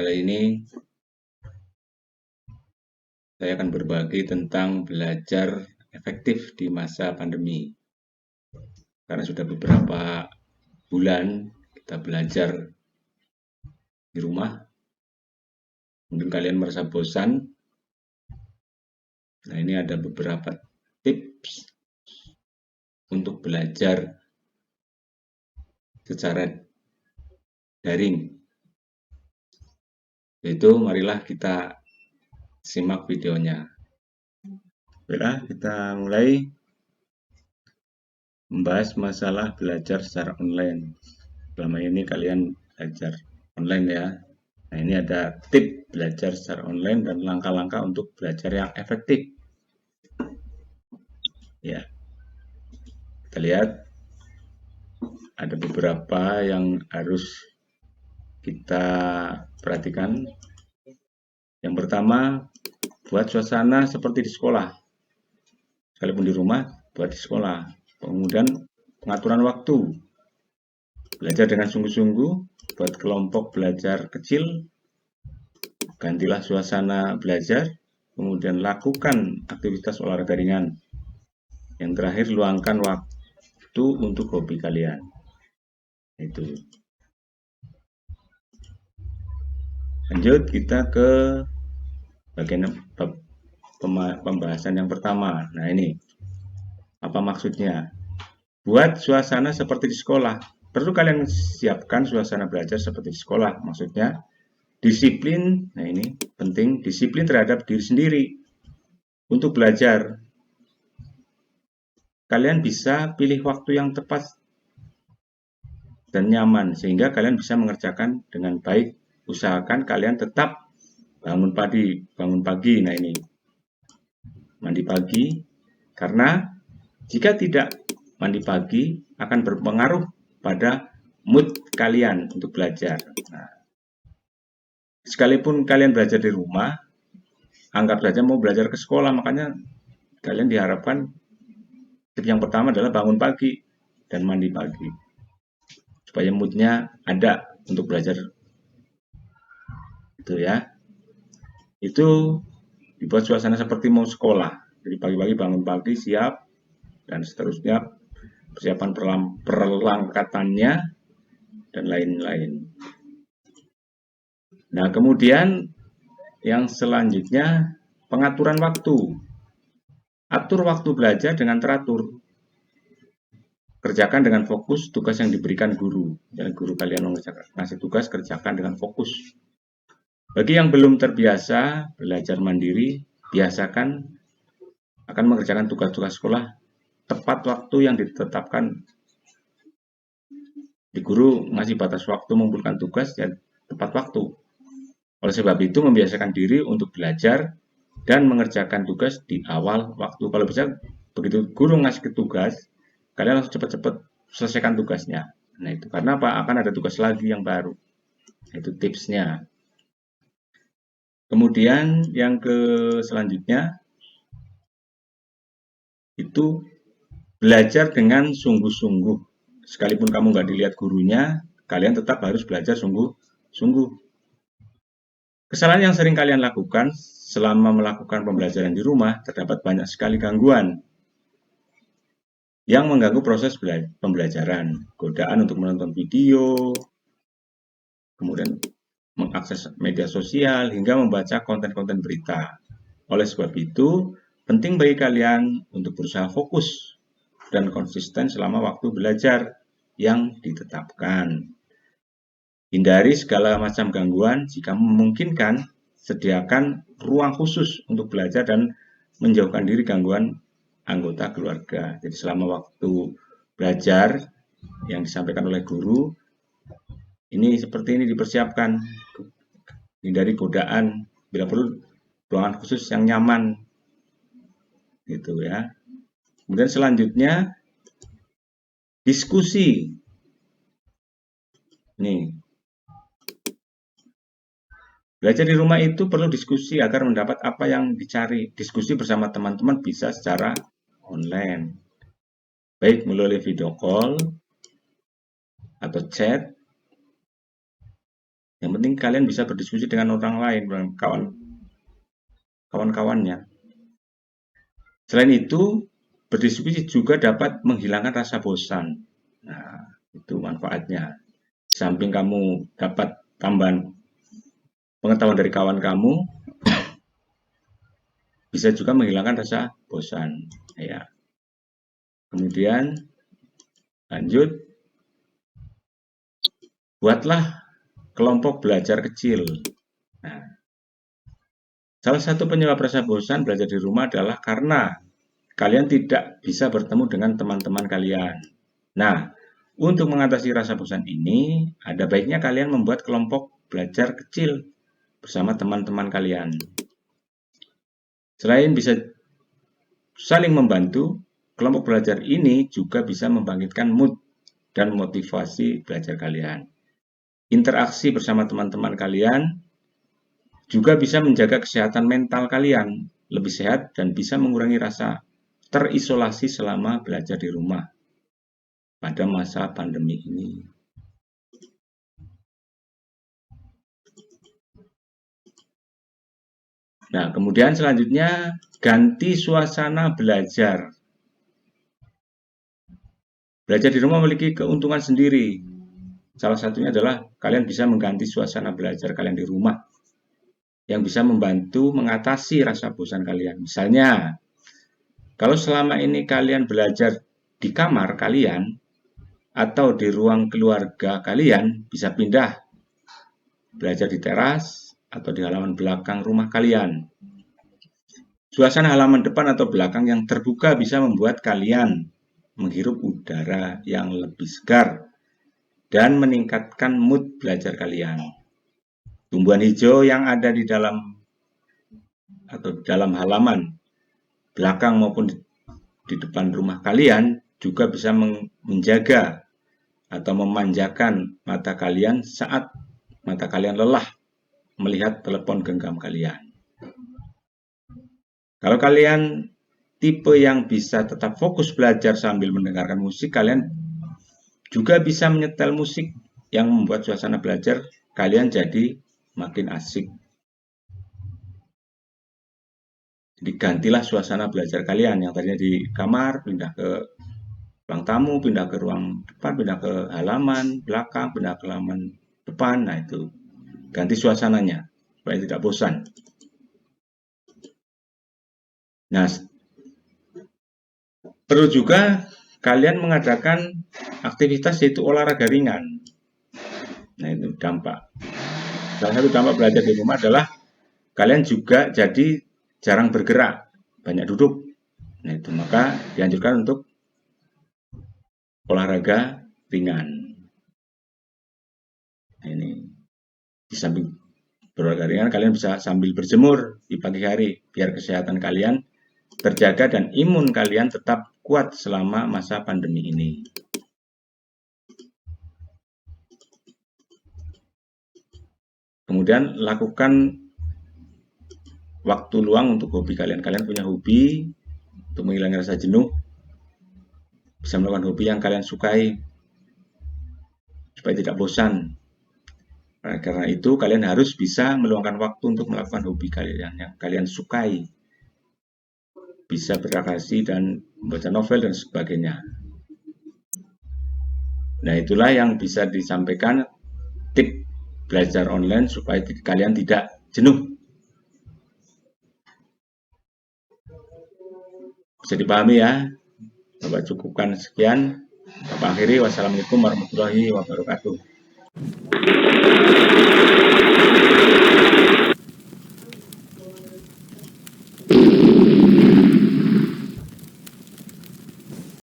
kali ini saya akan berbagi tentang belajar efektif di masa pandemi. Karena sudah beberapa bulan kita belajar di rumah, mungkin kalian merasa bosan. Nah, ini ada beberapa tips untuk belajar secara daring. Yaitu marilah kita simak videonya. Baiklah, kita mulai membahas masalah belajar secara online. Selama ini kalian belajar online ya. Nah, ini ada tip belajar secara online dan langkah-langkah untuk belajar yang efektif. Ya, kita lihat ada beberapa yang harus kita perhatikan. Yang pertama, buat suasana seperti di sekolah. Sekalipun di rumah, buat di sekolah. Kemudian pengaturan waktu. Belajar dengan sungguh-sungguh, buat kelompok belajar kecil, gantilah suasana belajar, kemudian lakukan aktivitas olahraga ringan. Yang terakhir, luangkan waktu untuk hobi kalian. Itu. Lanjut kita ke bagian pembahasan yang pertama. Nah, ini apa maksudnya? Buat suasana seperti di sekolah. Perlu kalian siapkan suasana belajar seperti di sekolah. Maksudnya disiplin. Nah, ini penting, disiplin terhadap diri sendiri untuk belajar. Kalian bisa pilih waktu yang tepat dan nyaman sehingga kalian bisa mengerjakan dengan baik. Usahakan kalian tetap bangun pagi. Nah, ini mandi pagi, karena jika tidak mandi pagi akan berpengaruh pada mood kalian untuk belajar. Nah, sekalipun kalian belajar di rumah, anggap saja mau belajar ke sekolah, makanya kalian diharapkan tip yang pertama adalah bangun pagi dan mandi pagi supaya moodnya ada untuk belajar. Itu ya. Itu dibuat suasana seperti mau sekolah. Jadi pagi-pagi bangun pagi, siap, dan seterusnya persiapan perlengkapannya dan lain-lain. Nah, kemudian yang selanjutnya pengaturan waktu. Atur waktu belajar dengan teratur. Kerjakan dengan fokus tugas yang diberikan guru. Dan guru kalian ngasih tugas, kerjakan dengan fokus. Bagi yang belum terbiasa belajar mandiri, biasakan akan mengerjakan tugas-tugas sekolah tepat waktu yang ditetapkan. Di guru ngasih batas waktu mengumpulkan tugas dan tepat waktu. Oleh sebab itu, membiasakan diri untuk belajar dan mengerjakan tugas di awal waktu. Kalau bisa, begitu guru ngasih tugas, kalian langsung cepat-cepat selesaikan tugasnya. Nah, itu karena apa? Akan ada tugas lagi yang baru. Itu tipsnya. Kemudian yang selanjutnya itu belajar dengan sungguh-sungguh. Sekalipun kamu nggak dilihat gurunya, kalian tetap harus belajar sungguh-sungguh. Kesalahan yang sering kalian lakukan selama melakukan pembelajaran di rumah, terdapat banyak sekali gangguan yang mengganggu proses pembelajaran. Godaan untuk menonton video, kemudian mengakses media sosial, hingga membaca konten-konten berita. Oleh sebab itu, penting bagi kalian untuk berusaha fokus dan konsisten selama waktu belajar yang ditetapkan. Hindari segala macam gangguan. Jika memungkinkan, sediakan ruang khusus untuk belajar dan menjauhkan diri gangguan anggota keluarga. Jadi selama waktu belajar yang disampaikan oleh guru, ini seperti ini dipersiapkan. Hindari godaan, bila perlu ruangan khusus yang nyaman. Gitu ya. Kemudian selanjutnya diskusi. Nih, belajar di rumah itu perlu diskusi agar mendapat apa yang dicari. Diskusi bersama teman-teman bisa secara online, baik melalui video call atau chat. Yang penting kalian bisa berdiskusi dengan orang lain, dengan kawan-kawannya. Selain itu, berdiskusi juga dapat menghilangkan rasa bosan. Nah, itu manfaatnya. Samping kamu dapat tambahan pengetahuan dari kawan kamu, bisa juga menghilangkan rasa bosan. Ya. Kemudian lanjut, buatlah kelompok belajar kecil. Nah, salah satu penyebab rasa bosan belajar di rumah adalah karena kalian tidak bisa bertemu dengan teman-teman kalian. Nah, untuk mengatasi rasa bosan ini, ada baiknya kalian membuat kelompok belajar kecil bersama teman-teman kalian. Selain bisa saling membantu, kelompok belajar ini juga bisa membangkitkan mood dan motivasi belajar kalian. Interaksi bersama teman-teman kalian juga bisa menjaga kesehatan mental kalian lebih sehat dan bisa mengurangi rasa terisolasi selama belajar di rumah pada masa pandemi ini. Nah, kemudian selanjutnya ganti suasana belajar. Belajar di rumah memiliki keuntungan sendiri. Salah satunya adalah kalian bisa mengganti suasana belajar kalian di rumah yang bisa membantu mengatasi rasa bosan kalian. Misalnya, kalau selama ini kalian belajar di kamar kalian atau di ruang keluarga kalian, bisa pindah belajar di teras atau di halaman belakang rumah kalian. Suasana halaman depan atau belakang yang terbuka bisa membuat kalian menghirup udara yang lebih segar dan meningkatkan mood belajar kalian. Tumbuhan hijau yang ada di dalam halaman belakang maupun di depan rumah kalian juga bisa menjaga atau memanjakan mata kalian saat mata kalian lelah melihat telepon genggam kalian. Kalau kalian tipe yang bisa tetap fokus belajar sambil mendengarkan musik, kalian juga bisa menyetel musik yang membuat suasana belajar kalian jadi makin asik. Jadi gantilah suasana belajar kalian yang tadinya di kamar, pindah ke ruang tamu, pindah ke ruang depan, pindah ke halaman belakang, pindah ke halaman depan. Nah itu, ganti suasananya supaya tidak bosan. Nah, perlu juga kalian mengadakan aktivitas yaitu olahraga ringan. Nah itu dampak. Salah satu dampak belajar di rumah adalah kalian juga jadi jarang bergerak, banyak duduk. Nah itu maka dianjurkan untuk olahraga ringan. Nah, ini di samping berolahraga ringan, kalian bisa sambil berjemur di pagi hari biar kesehatan kalian terjaga dan imun kalian tetap kuat selama masa pandemi ini. Kemudian lakukan waktu luang untuk hobi kalian. Kalian punya hobi untuk menghilangkan rasa jenuh, bisa melakukan hobi yang kalian sukai supaya tidak bosan. Karena itu kalian harus bisa meluangkan waktu untuk melakukan hobi kalian yang kalian sukai. Bisa berkreasi dan membaca novel dan sebagainya. Nah itulah yang bisa disampaikan tip belajar online supaya kalian tidak jenuh. Bisa dipahami ya. Bapak cukupkan sekian. Bapak akhiri. Wassalamualaikum warahmatullahi wabarakatuh.